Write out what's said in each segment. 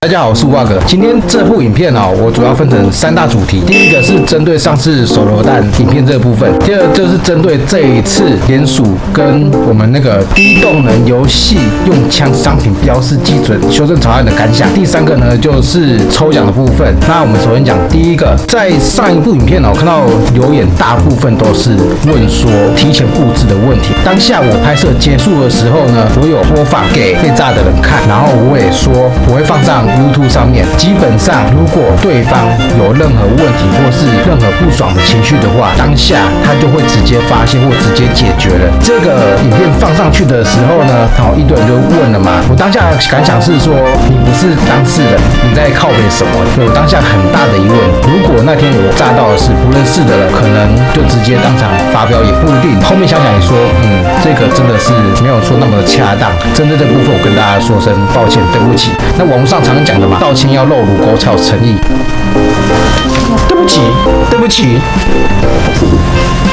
大家好，我是瓦哥。今天这部影片我主要分成3大主题。第一个是针对上次手榴弹影片这个部分，第二就是针对这一次联署跟我们那个低动能游戏用枪商品标示基准修正草案的感想。第三个呢就是抽奖的部分。那我们首先讲第一个，在上一部影片我看到留言大部分都是问说提前布置的问题。当下我拍摄结束的时候呢，我有播放给被炸的人看，然后我也说我会放上YouTube 上面，基本上如果对方有任何问题或是任何不爽的情绪的话，当下他就会直接发现或直接解决了。这个影片放上去的时候呢，一堆人就问了嘛，我当下感想是说，你不是当事人，你在靠北什么？有当下很大的疑问。如果那天我炸到的是不认识的人，可能就直接当场发飙也不一定。后面想想也说，这个真的是没有说那么的恰当。针对这部分，我跟大家说声抱歉，对不起。那网络上常讲的嘛，道歉要露乳沟才有诚意。对不起，对不起，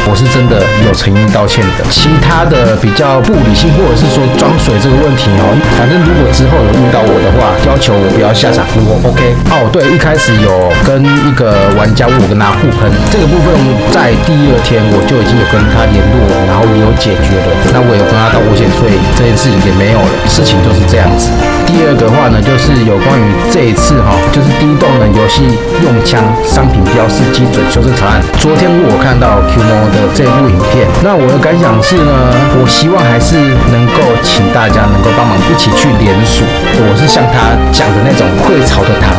我是真的有诚意道歉的。其他的比较不理性或者是说装水这个问题反正如果之后有遇到我的话，要求我不要下场，我 OK。对，一开始有跟一个玩家问我跟他互喷，这个部分在第2天我就已经有跟他联络了，然后也有解决了。那我有跟他道过歉，所以这件事情也没有了，事情就是这样子。第二个话呢，就是有关于这一次就是低动能游戏用枪商品标示基准修正草案。昨天我看到 QMO 的这部影片，那我的感想是呢，我希望还是能够请大家能够帮忙一起去联署。我是像他讲的那种会炒的糖。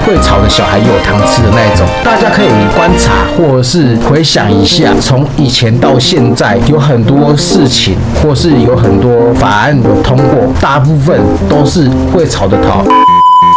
会吵的小孩有糖吃的那一种，大家可以观察或者是回想一下，从以前到现在，有很多事情或是有很多法案有通过，大部分都是会吵的糖。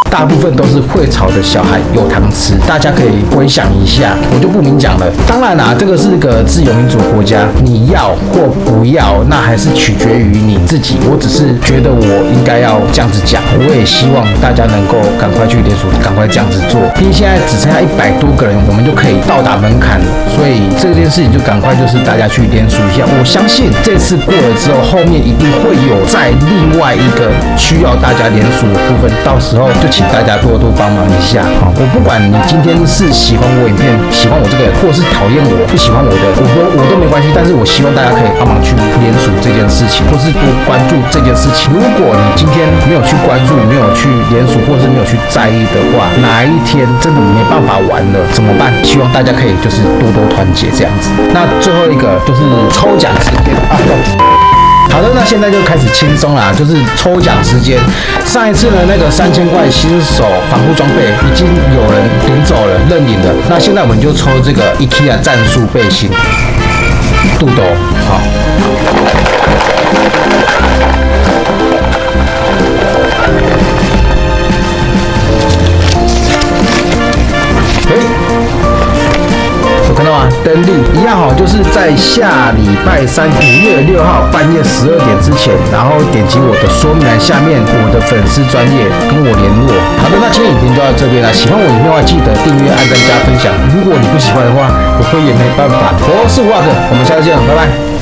大部分都是会吵的小孩有糖吃，大家可以回想一下，我就不明讲了。当然啦，这个是个自由民主国家，你要或不要，那还是取决于你自己。我只是觉得我应该要这样子讲，我也希望大家能够赶快去联署，赶快这样子做。毕竟现在只剩下100多个人，我们就可以到达门槛了，所以这件事情就赶快就是大家去联署一下。我相信这次过了之后，后面一定会有在另外一个需要大家联署的部分，到时候就请大家多多帮忙一下。我不管你今天是喜欢我影片，喜欢我这个人，或者是讨厌我，不喜欢我的，我都没关系。但是我希望大家可以帮忙去联署这件事情，或是多关注这件事情。如果你今天没有去关注，没有去联署，或是没有去在意的话，哪一天真的没办法玩了怎么办？希望大家可以就是多多团结这样子。那最后一个就是抽奖时间好的，那现在就开始轻松啦，就是抽奖时间。上一次呢，那个3000块新手防护装备已经有人领走了，认领了。那现在我们就抽这个 IKEA 战术背心，肚兜，好。看到吗？登录一样就是在下礼拜3 5月6号半夜12点之前，然后点击我的说明栏下面我的粉丝专页跟我联络。好的，那今天影片就到这边了。喜欢我影片的话，记得订阅、按赞、加分享。如果你不喜欢的话，我也没办法。我是瓦克，我们下次见，拜拜。